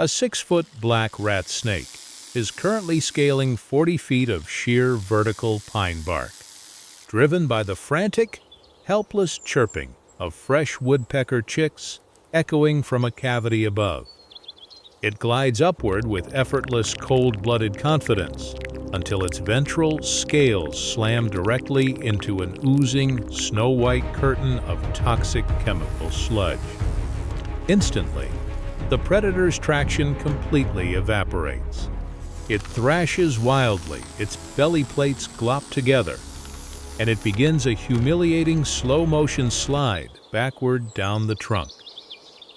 A 6-foot black rat snake is currently scaling 40 feet of sheer vertical pine bark, driven by the frantic, helpless chirping of fresh woodpecker chicks echoing from a cavity above. It glides upward with effortless, cold-blooded confidence until its ventral scales slam directly into an oozing, snow-white curtain of toxic chemical sludge. Instantly, the predator's traction completely evaporates. It thrashes wildly, its belly plates glop together, and it begins a humiliating slow-motion slide backward down the trunk.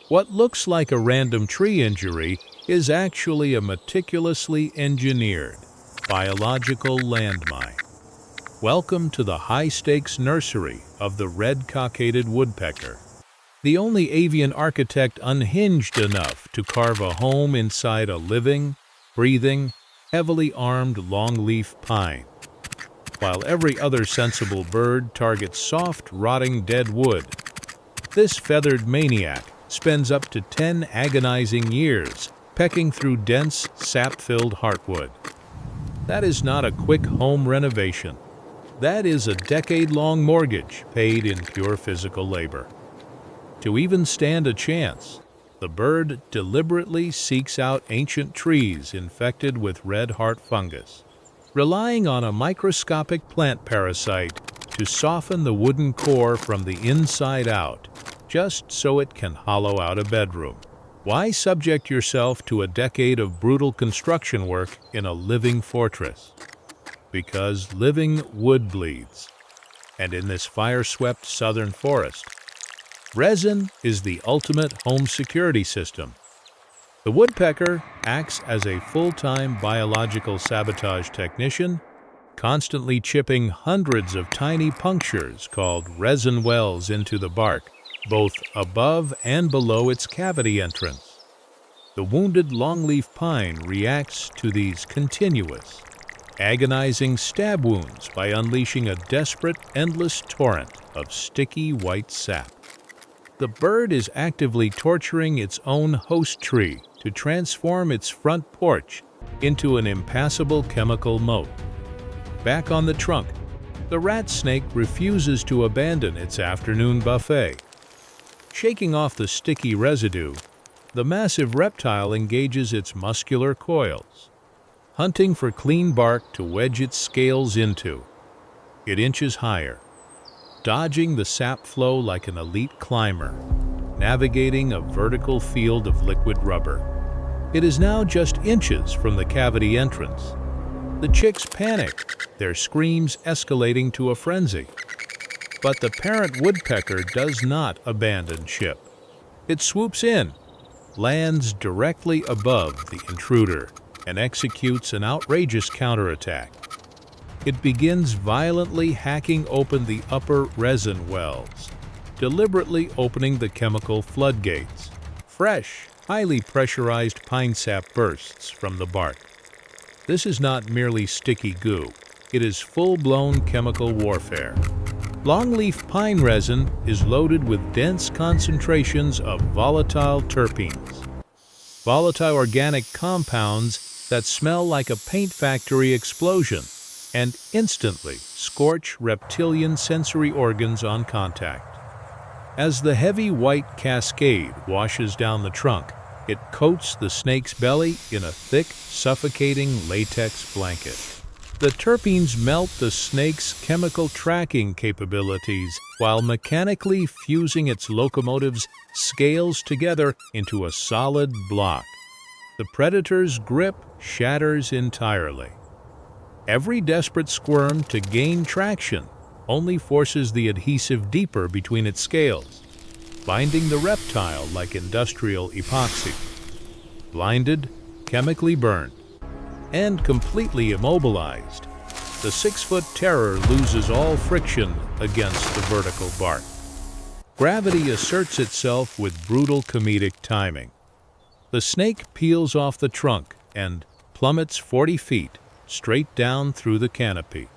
What looks like a random tree injury is actually a meticulously engineered biological landmine. Welcome to the high-stakes nursery of the red-cockaded woodpecker, the only avian architect unhinged enough to carve a home inside a living, breathing, heavily armed longleaf pine. While every other sensible bird targets soft, rotting dead wood, this feathered maniac spends up to 10 agonizing years pecking through dense, sap-filled heartwood. That is not a quick home renovation. That is a decade-long mortgage paid in pure physical labor. To even stand a chance, the bird deliberately seeks out ancient trees infected with red heart fungus, relying on a microscopic plant parasite to soften the wooden core from the inside out, just so it can hollow out a bedroom. Why subject yourself to a decade of brutal construction work in a living fortress? Because living wood bleeds. And in this fire-swept southern forest, resin is the ultimate home security system. The woodpecker acts as a full-time biological sabotage technician, constantly chipping hundreds of tiny punctures called resin wells into the bark, both above and below its cavity entrance. The wounded longleaf pine reacts to these continuous, agonizing stab wounds by unleashing a desperate, endless torrent of sticky white sap. The bird is actively torturing its own host tree to transform its front porch into an impassable chemical moat. Back on the trunk, the rat snake refuses to abandon its afternoon buffet. Shaking off the sticky residue, the massive reptile engages its muscular coils, hunting for clean bark to wedge its scales into. It inches higher, dodging the sap flow like an elite climber, navigating a vertical field of liquid rubber. It is now just inches from the cavity entrance. The chicks panic, their screams escalating to a frenzy. But the parent woodpecker does not abandon ship. It swoops in, lands directly above the intruder, and executes an outrageous counterattack. It begins violently hacking open the upper resin wells, deliberately opening the chemical floodgates. Fresh, highly pressurized pine sap bursts from the bark. This is not merely sticky goo. It is full-blown chemical warfare. Longleaf pine resin is loaded with dense concentrations of volatile terpenes, volatile organic compounds that smell like a paint factory explosion and instantly scorch reptilian sensory organs on contact. As the heavy white cascade washes down the trunk, it coats the snake's belly in a thick, suffocating latex blanket. The terpenes melt the snake's chemical tracking capabilities while mechanically fusing its locomotive's scales together into a solid block. The predator's grip shatters entirely. Every desperate squirm to gain traction only forces the adhesive deeper between its scales, binding the reptile like industrial epoxy. Blinded, chemically burned, and completely immobilized, the 6-foot terror loses all friction against the vertical bark. Gravity asserts itself with brutal comedic timing. The snake peels off the trunk and plummets 40 feet straight down through the canopy,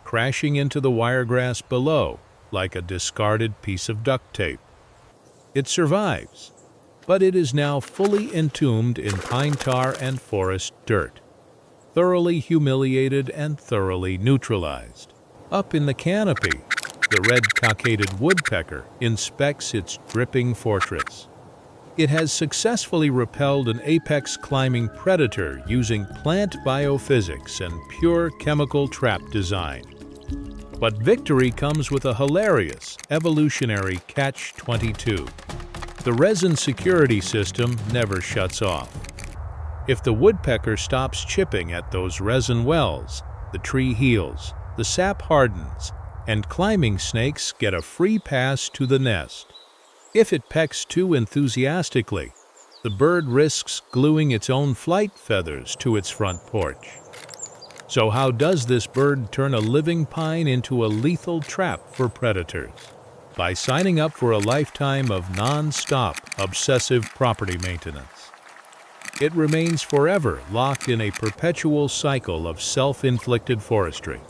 crashing into the wiregrass below like a discarded piece of duct tape. It survives, but it is now fully entombed in pine tar and forest dirt, thoroughly humiliated and thoroughly neutralized. Up in the canopy, the red-cockaded woodpecker inspects its dripping fortress. It has successfully repelled an apex climbing predator using plant biophysics and pure chemical trap design. But victory comes with a hilarious evolutionary catch-22. The resin security system never shuts off. If the woodpecker stops chipping at those resin wells, the tree heals, the sap hardens, and climbing snakes get a free pass to the nest. If it pecks too enthusiastically, the bird risks gluing its own flight feathers to its front porch. So how does this bird turn a living pine into a lethal trap for predators? By signing up for a lifetime of non-stop, obsessive property maintenance. It remains forever locked in a perpetual cycle of self-inflicted forestry,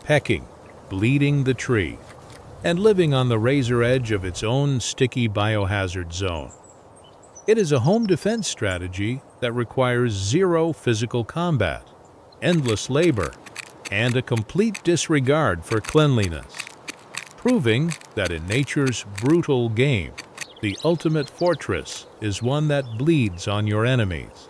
pecking, bleeding the tree, and living on the razor edge of its own sticky biohazard zone. It is a home defense strategy that requires zero physical combat, endless labor, and a complete disregard for cleanliness, proving that in nature's brutal game, the ultimate fortress is one that bleeds on your enemies.